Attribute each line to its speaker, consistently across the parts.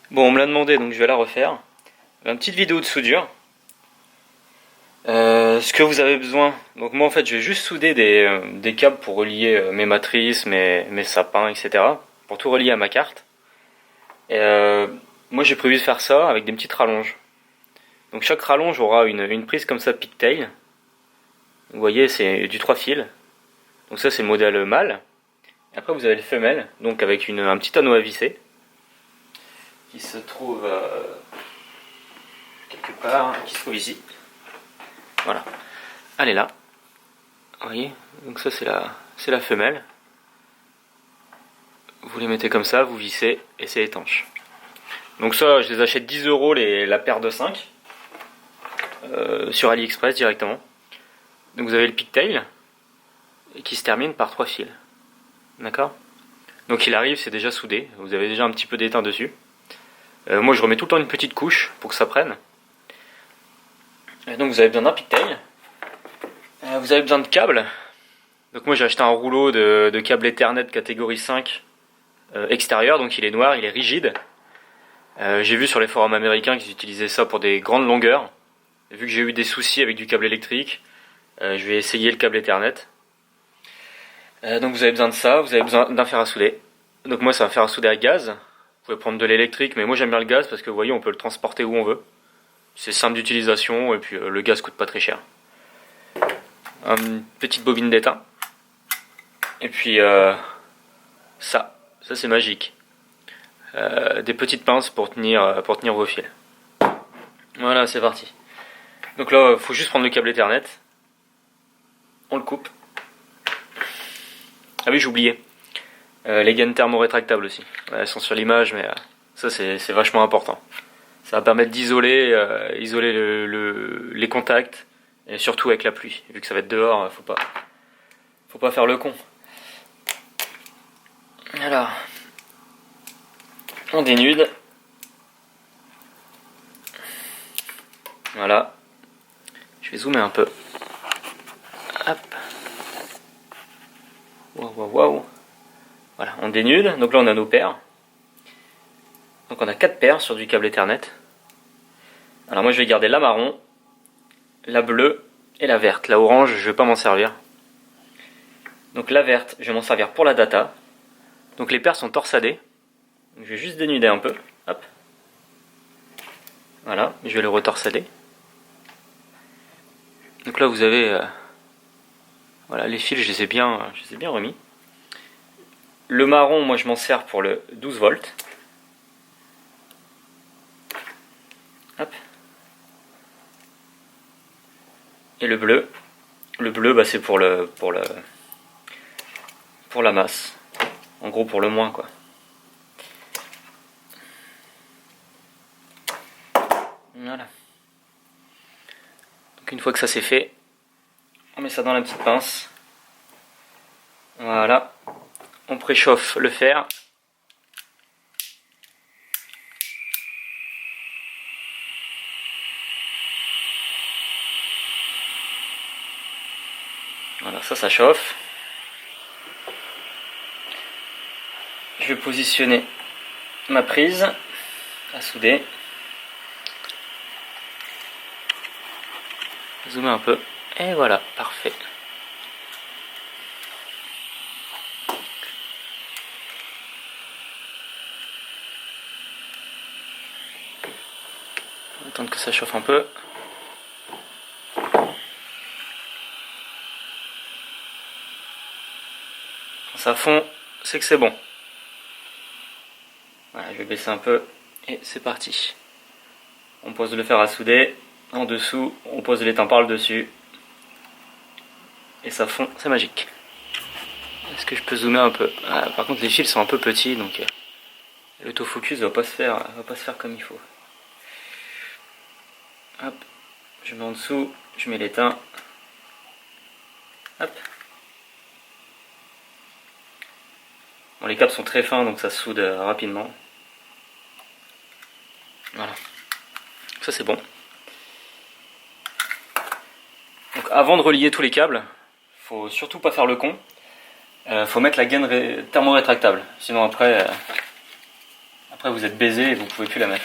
Speaker 1: Bon, on me l'a demandé, donc je vais la refaire. Une petite vidéo de soudure. Ce que vous avez besoin. Donc moi en fait je vais juste souder des câbles pour relier mes matrices, mes sapins, etc. Pour tout relier à ma carte. Et moi j'ai prévu de faire ça avec des petites rallonges. Donc chaque rallonge aura une prise comme ça pigtail. Vous voyez c'est du 3 fils. Donc ça c'est le modèle mâle. Et après vous avez le femelle, donc avec un petit anneau à visser. Qui se trouve quelque part, qui se trouve ici. Voilà. Elle est là. Vous voyez, donc ça c'est la femelle. Vous les mettez comme ça, vous vissez et c'est étanche. Donc ça, je les achète 10 € la paire de 5 sur AliExpress directement. Donc vous avez le pigtail qui se termine par 3 fils. D'accord? Donc il arrive, c'est déjà soudé. Vous avez déjà un petit peu d'étain dessus. Moi je remets tout le temps une petite couche pour que ça prenne. Et donc vous avez besoin d'un pigtail. Vous avez besoin de câbles. Donc moi j'ai acheté un rouleau de câble Ethernet catégorie 5 extérieur, donc il est noir, il est rigide. J'ai vu sur les forums américains qu'ils utilisaient ça pour des grandes longueurs. Vu que j'ai eu des soucis avec du câble électrique, je vais essayer le câble Ethernet. Donc vous avez besoin de ça, vous avez besoin d'un fer à souder. Donc moi c'est un fer à souder à gaz. Vous pouvez prendre de l'électrique, mais moi j'aime bien le gaz parce que vous voyez on peut le transporter où on veut. C'est simple d'utilisation et puis le gaz coûte pas très cher. Une petite bobine d'étain. Et puis ça c'est magique. Des petites pinces pour tenir vos fils. Voilà, c'est parti. Donc là, il faut juste prendre le câble Ethernet. On le coupe. Ah oui, j'ai oublié. Les gaines thermorétractables aussi. Elles sont sur l'image, mais ça c'est vachement important. Ça va permettre d'isoler les contacts, et surtout avec la pluie. Vu que ça va être dehors, faut pas faire le con. Alors, on dénude. Voilà. Je vais zoomer un peu. Hop. Waouh. Voilà, on dénude. Donc là, on a nos paires. Donc on a 4 paires sur du câble Ethernet. Alors moi, je vais garder la marron, la bleue et la verte. La orange, je vais pas m'en servir. Donc la verte, je vais m'en servir pour la data. Donc les paires sont torsadées. Donc, je vais juste dénuder un peu. Hop. Voilà, je vais le retorsader. Donc là vous avez voilà, les fils, je les ai bien remis. Le marron, moi je m'en sers pour le 12 volts. Hop. Et le bleu bah, c'est pour la masse. En gros pour le moins quoi. Voilà. Donc une fois que ça c'est fait, on met ça dans la petite pince. Voilà. On préchauffe le fer. Voilà, ça chauffe. Je vais positionner ma prise à souder. Zoomer un peu. Et voilà, parfait. On va attendre que ça chauffe un peu. Quand ça fond, c'est que c'est bon. Voilà, je vais baisser un peu et c'est parti. On pose le fer à souder. En dessous, on pose l'étain par le dessus. Et ça fond, c'est magique. Est-ce que je peux zoomer un peu? Par contre, les fils sont un peu petits, donc l'autofocus va pas se faire comme il faut. Hop, je mets en dessous, je mets l'étain. Hop. Bon, les câbles sont très fins, donc ça se soude rapidement. Voilà. Ça c'est bon. Donc avant de relier tous les câbles, faut surtout pas faire le con. Faut mettre la gaine thermorétractable. Sinon après Après vous êtes baisé et vous pouvez plus la mettre.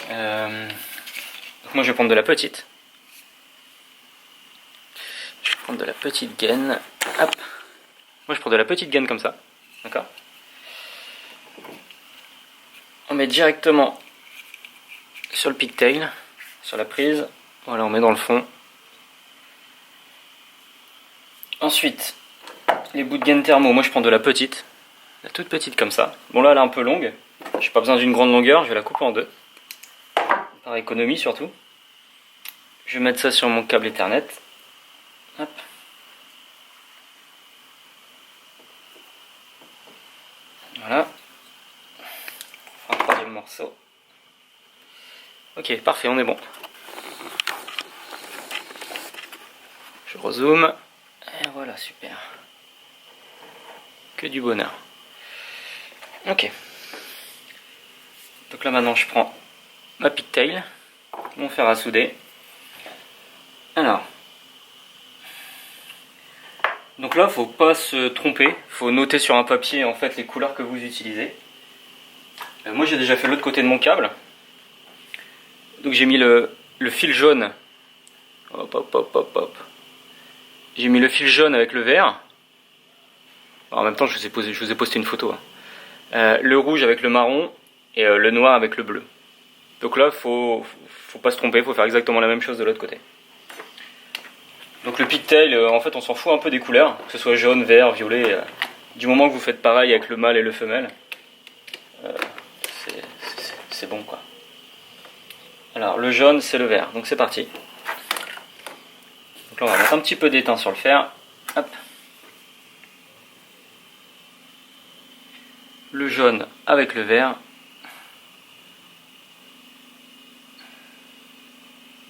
Speaker 1: Donc moi je vais prendre de la petite. Je vais prendre de la petite gaine. Hop. Moi je prends de la petite gaine comme ça. D'accord. On met directement sur le pigtail, sur la prise. Voilà, on met dans le fond. Ensuite, les bouts de gaine thermo, moi je prends de la petite. La toute petite comme ça. Bon là elle est un peu longue. J'ai pas besoin d'une grande longueur, je vais la couper en deux. Par économie surtout. Je vais mettre ça sur mon câble Ethernet. Hop. Voilà. On fera un troisième morceau. Ok, parfait, on est bon. Je rezoome. Et voilà, super. Que du bonheur. Ok. Donc là maintenant je prends ma pigtail, mon fer à souder. Alors. Donc là, faut pas se tromper. Faut noter sur un papier en fait les couleurs que vous utilisez. Moi j'ai déjà fait l'autre côté de mon câble. Donc j'ai mis le fil jaune. Hop hop hop hop hop. J'ai mis le fil jaune avec le vert. En même temps, je vous ai posté une photo. Le rouge avec le marron et le noir avec le bleu. Donc là, faut pas se tromper, faut faire exactement la même chose de l'autre côté. Donc le pigtail, en fait, on s'en fout un peu des couleurs, que ce soit jaune, vert, violet. Du moment que vous faites pareil avec le mâle et le femelle, c'est bon quoi. Alors le jaune, c'est le vert, donc c'est parti. Donc là, on va mettre un petit peu d'étain sur le fer. Hop. Le jaune avec le vert.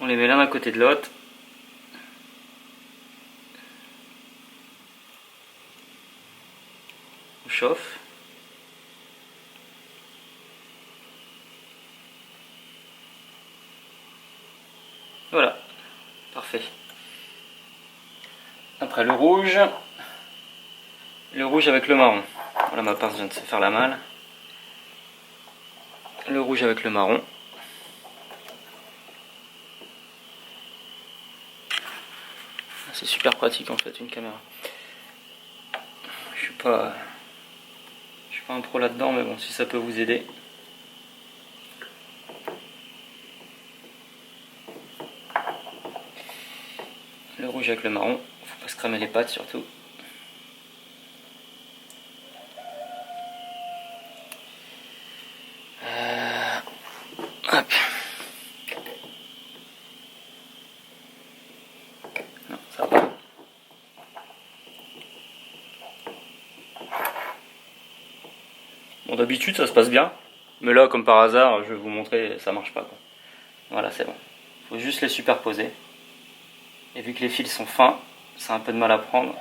Speaker 1: On les met l'un à côté de l'autre. On chauffe. Voilà, parfait. Après le rouge avec le marron. Voilà, ma pince vient de se faire la malle. Le rouge avec le marron. C'est super pratique en fait une caméra. Je suis pas un pro là-dedans, mais bon, si ça peut vous aider. Le rouge avec le marron, faut pas se cramer les pattes surtout. Hop. Non, ça va pas. Bon, d'habitude ça se passe bien, mais là, comme par hasard, je vais vous montrer, ça marche pas quoi. Voilà, c'est bon. Faut juste les superposer. Et vu que les fils sont fins, c'est un peu de mal à prendre.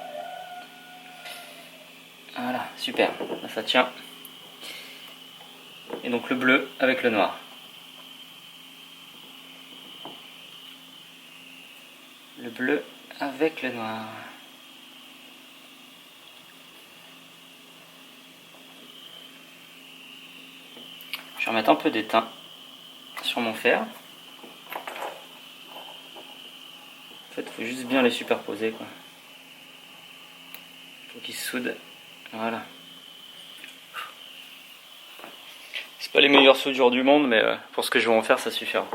Speaker 1: Voilà, super, là ça tient. Et donc le bleu avec le noir. Le bleu avec le noir. Je vais remettre un peu d'étain sur mon fer. En fait, il faut juste bien les superposer quoi. Faut qu'ils se soudent. Voilà. C'est pas les meilleures soudures du monde, mais pour ce que je vais en faire, ça suffira.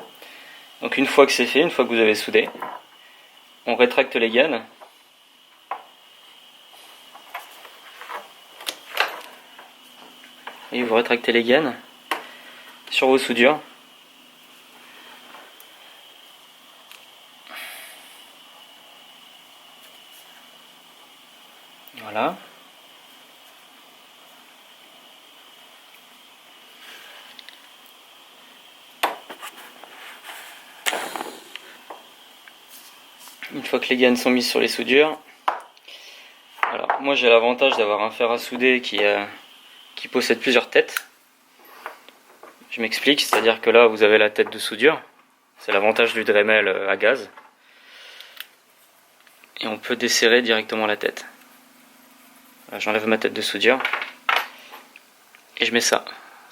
Speaker 1: Donc une fois que c'est fait, une fois que vous avez soudé, on rétracte les gaines. Et vous rétractez les gaines sur vos soudures. Voilà. Une fois que les gaines sont mises sur les soudures, alors moi j'ai l'avantage d'avoir un fer à souder qui possède plusieurs têtes. Je m'explique, c'est-à-dire que là vous avez la tête de soudure, c'est l'avantage du Dremel à gaz, et on peut desserrer directement la tête. J'enlève ma tête de soudure et je mets ça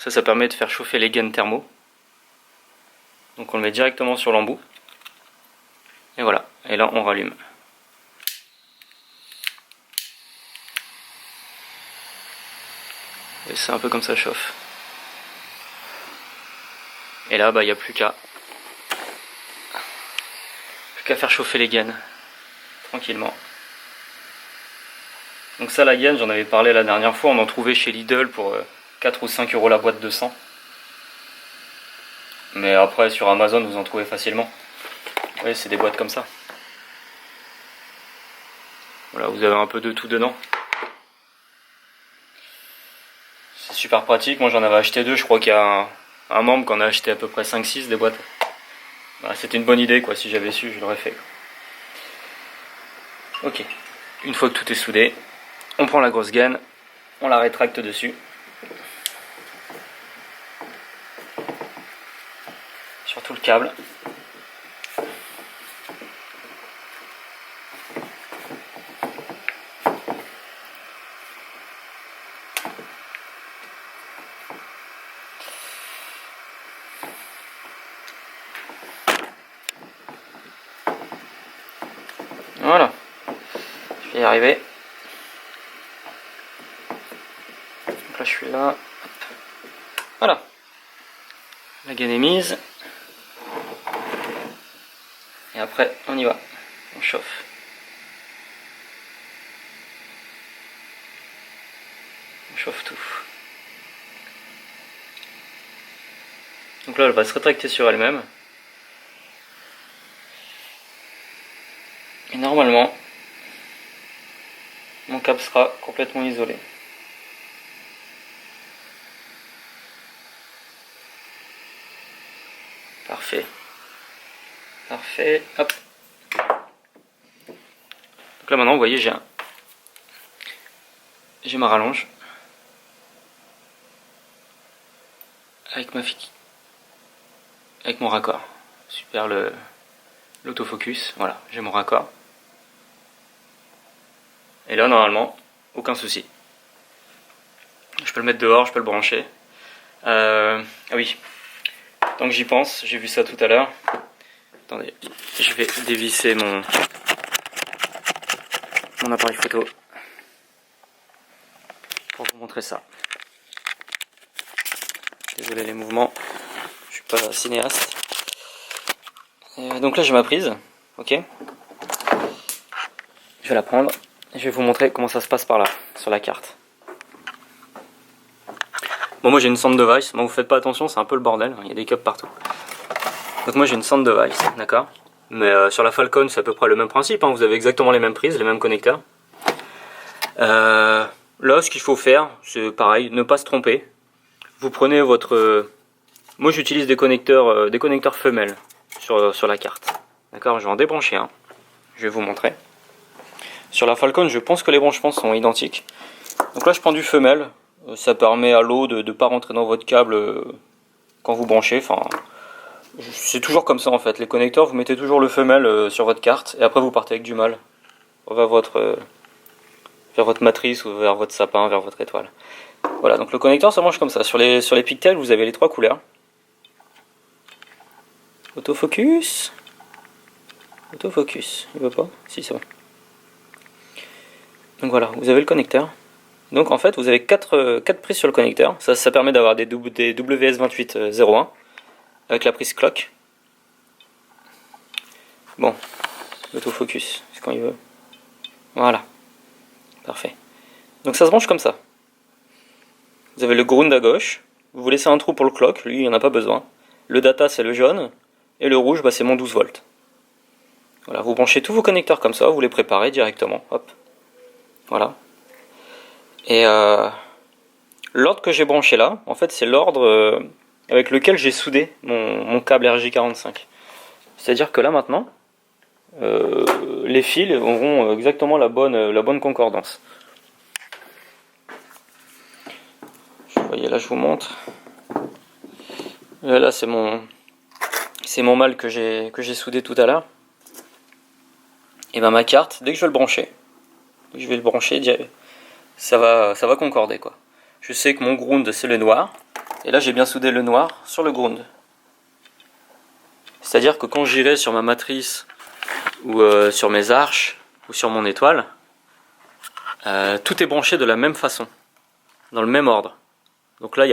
Speaker 1: Ça permet de faire chauffer les gaines thermo. Donc on le met directement sur l'embout. Et voilà, et là on rallume. Et c'est un peu comme ça chauffe. Et là, bah, il n'y a plus qu'à faire chauffer les gaines. Tranquillement. Donc ça, la gaine, j'en avais parlé la dernière fois, on en trouvait chez Lidl pour 4 ou 5 euros la boîte de 100. Mais après, sur Amazon, vous en trouvez facilement. Oui, c'est des boîtes comme ça. Voilà, vous avez un peu de tout dedans. C'est super pratique, moi j'en avais acheté 2, je crois qu'il y a un membre qui en a acheté à peu près 5-6 des boîtes. Bah, c'était une bonne idée quoi, si j'avais su, je l'aurais fait. Ok, une fois que tout est soudé, on prend la grosse gaine, on la rétracte dessus. Sur tout le câble. Voilà, je vais y arriver. Donc là je suis là. Voilà, la gaine est mise. Et après on y va, on chauffe. On chauffe tout. Donc là elle va se rétracter sur elle-même. Et normalement, mon câble sera complètement isolé. Parfait. Parfait. Hop. Donc là maintenant, vous voyez, j'ai ma rallonge. Avec avec mon raccord. Super l'autofocus. Voilà, j'ai mon raccord. Et là, normalement, aucun souci. Je peux le mettre dehors, je peux le brancher. Ah oui, tant que j'y pense, j'ai vu ça tout à l'heure. Attendez, je vais dévisser mon appareil photo pour vous montrer ça. Désolé les mouvements, je suis pas cinéaste. Donc là j'ai ma prise, ok. Je vais la prendre et je vais vous montrer comment ça se passe par là, sur la carte. Bon, moi j'ai une sound device, bon vous faites pas attention, c'est un peu le bordel, il y a des câbles partout. Donc moi j'ai une sound device, d'accord. Mais sur la Falcon c'est à peu près le même principe, hein. Vous avez exactement les mêmes prises, les mêmes connecteurs. Là ce qu'il faut faire, c'est pareil, ne pas se tromper. Vous prenez votre... moi j'utilise des connecteurs femelles sur la carte. D'accord, je vais en débrancher un. Je vais vous montrer. Sur la Falcon, je pense que les branchements sont identiques. Donc là je prends du femelle. Ça permet à l'eau de ne pas rentrer dans votre câble quand vous branchez. Enfin, c'est toujours comme ça en fait. Les connecteurs, vous mettez toujours le femelle sur votre carte et après vous partez avec du mâle vers votre matrice ou vers votre sapin, vers votre étoile. Voilà, donc le connecteur ça marche comme ça. Sur les pigtails, vous avez les 3 couleurs. Autofocus. Autofocus. Il veut pas? Si, c'est bon. Donc voilà, vous avez le connecteur. Donc en fait, vous avez 4 prises sur le connecteur. Ça permet d'avoir des WS2801 avec la prise clock. Bon, l'autofocus, c'est quand il veut. Voilà, parfait. Donc ça se branche comme ça. Vous avez le ground à gauche. Vous laissez un trou pour le clock, lui il n'y en a pas besoin. Le data c'est le jaune. Et le rouge bah, c'est mon 12 volts. Voilà, vous branchez tous vos connecteurs comme ça, vous les préparez directement. Hop. Voilà. Et l'ordre que j'ai branché là, en fait c'est l'ordre avec lequel j'ai soudé mon câble RJ45. C'est-à-dire que là maintenant, les fils auront exactement la bonne concordance. Vous voyez là je vous montre. Là c'est mon mâle que j'ai soudé tout à l'heure. Et ben ma carte, dès que je vais le brancher, ça va concorder quoi. Je sais que mon ground c'est le noir, Et là j'ai bien soudé le noir sur le ground. C'est-à-dire que quand j'irai sur ma matrice ou sur mes arches ou sur mon étoile, tout est branché de la même façon, dans le même ordre. Donc là,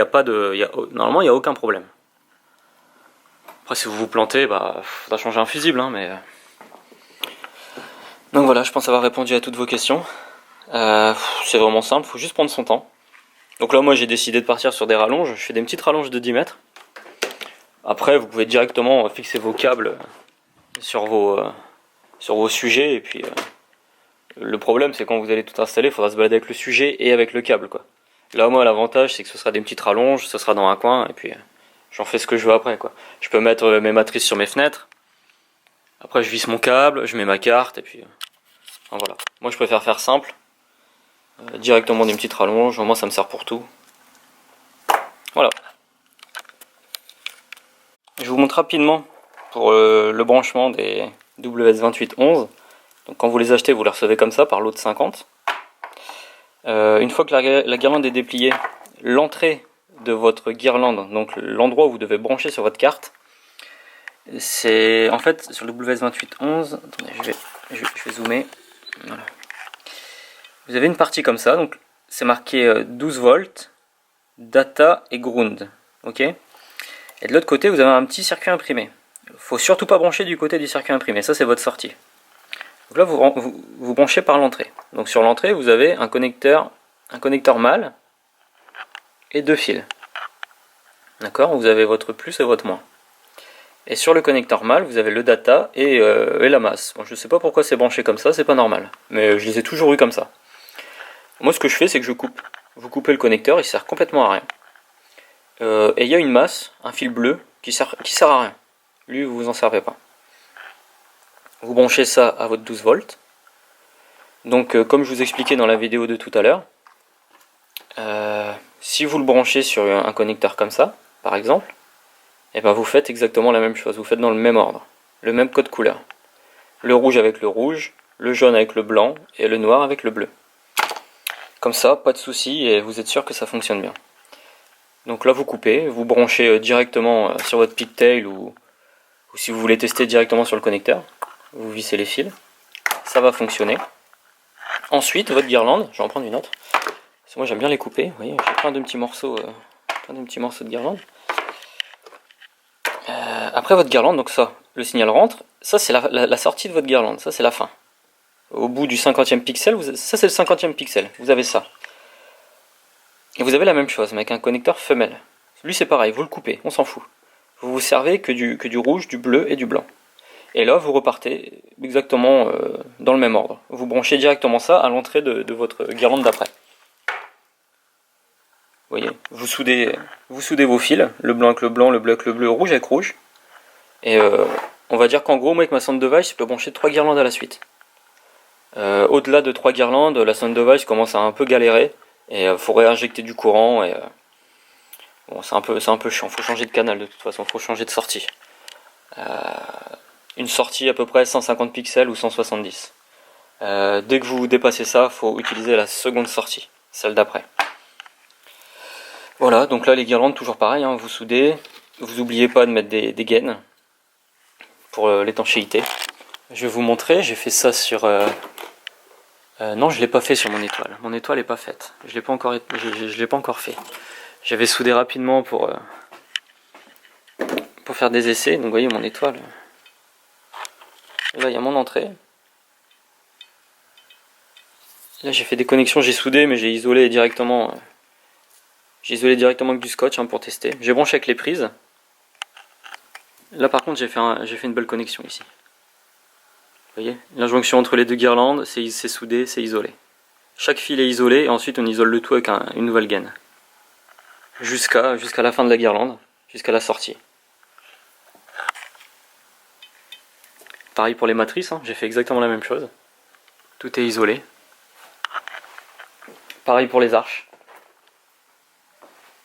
Speaker 1: normalement, il n'y a aucun problème. Après, si vous vous plantez, bah, faudra changer un fusible, hein, mais... Donc voilà, je pense avoir répondu à toutes vos questions. C'est vraiment simple, il faut juste prendre son temps. Donc là, moi, j'ai décidé de partir sur des rallonges. Je fais des petites rallonges de 10 mètres. Après, vous pouvez directement fixer vos câbles sur vos sujets. Et puis, le problème, c'est quand vous allez tout installer, il faudra se balader avec le sujet et avec le câble, quoi. Là, moi, l'avantage, c'est que ce sera des petites rallonges, ce sera dans un coin, et puis j'en fais ce que je veux après, quoi. Je peux mettre mes matrices sur mes fenêtres. Après, je visse mon câble, je mets ma carte, et puis... enfin, voilà. Moi, je préfère faire simple. Directement des petites rallonges, au moins ça me sert pour tout. Voilà. Je vous montre rapidement pour le branchement des WS2811. Donc quand vous les achetez, vous les recevez comme ça par lot de 50. Une fois que la guirlande est dépliée, l'entrée de votre guirlande, donc l'endroit où vous devez brancher sur votre carte, c'est en fait sur le WS2811. Attendez, je vais zoomer. Voilà. Vous avez une partie comme ça, donc c'est marqué 12 volts, data et ground. Ok. Et de l'autre côté, vous avez un petit circuit imprimé. Il ne faut surtout pas brancher du côté du circuit imprimé, ça c'est votre sortie. Donc là, vous branchez par l'entrée. Donc sur l'entrée, vous avez un connecteur mâle et 2 fils. D'accord. Vous avez votre plus et votre moins. Et sur le connecteur mâle, vous avez le data et la masse. Bon, je ne sais pas pourquoi c'est branché comme ça, c'est pas normal. Mais je les ai toujours eu comme ça. Moi, ce que je fais, c'est que je coupe. Vous coupez le connecteur, il sert complètement à rien. Et il y a une masse, un fil bleu, qui sert à rien. Lui, vous vous en servez pas. Vous branchez ça à votre 12 volts. Donc, comme je vous expliquais dans la vidéo de tout à l'heure, si vous le branchez sur un connecteur comme ça, par exemple, et ben vous faites exactement la même chose. Vous faites dans le même ordre, le même code couleur. Le rouge avec le rouge, le jaune avec le blanc et le noir avec le bleu. Comme ça, pas de souci et vous êtes sûr que ça fonctionne bien. Donc là, vous coupez, vous branchez directement sur votre pigtail ou si vous voulez tester directement sur le connecteur, vous vissez les fils, ça va fonctionner. Ensuite, votre guirlande, je vais en prendre une autre. Parce que moi j'aime bien les couper, vous voyez, j'ai plein de petits morceaux de guirlande. Après votre guirlande, donc ça, le signal rentre, ça c'est la sortie de votre guirlande, ça c'est la fin. Au bout du 50e pixel, ça c'est le 50e pixel, vous avez ça. Et vous avez la même chose, mais avec un connecteur femelle. Lui c'est pareil, vous le coupez, on s'en fout. Vous vous servez que du rouge, du bleu et du blanc. Et là vous repartez exactement dans le même ordre. Vous branchez directement ça à l'entrée de votre guirlande d'après. Vous voyez, vous soudez vos fils, le blanc avec le blanc, le bleu avec le bleu, le rouge avec rouge. Et on va dire qu'en gros, moi avec ma sonde device, je peux brancher 3 guirlandes à la suite. Au-delà de 3 guirlandes, la sonde device commence à un peu galérer. Et il faut réinjecter du courant. Et bon, c'est un peu chiant, il faut changer de canal de toute façon, il faut changer de sortie. Une sortie à peu près 150 pixels ou 170. Dès que vous dépassez ça, il faut utiliser la seconde sortie, celle d'après. Voilà, donc là les guirlandes, toujours pareil, hein, vous soudez, vous n'oubliez pas de mettre des gaines pour l'étanchéité. Je vais vous montrer, j'ai fait ça sur... non, je ne l'ai pas fait sur mon étoile n'est pas faite, je l'ai pas encore fait. J'avais soudé rapidement pour faire des essais, donc vous voyez mon étoile. Là il y a mon entrée. Là j'ai fait des connexions, j'ai soudé mais j'ai isolé directement... avec du scotch pour tester. J'ai branché avec les prises. Là par contre j'ai fait une belle connexion ici. Vous voyez, la jonction entre les deux guirlandes, c'est soudé, c'est isolé. Chaque fil est isolé et ensuite on isole le tout avec une nouvelle gaine. Jusqu'à la fin de la guirlande, jusqu'à la sortie. Pareil pour les matrices, hein, j'ai fait exactement la même chose. Tout est isolé. Pareil pour les arches.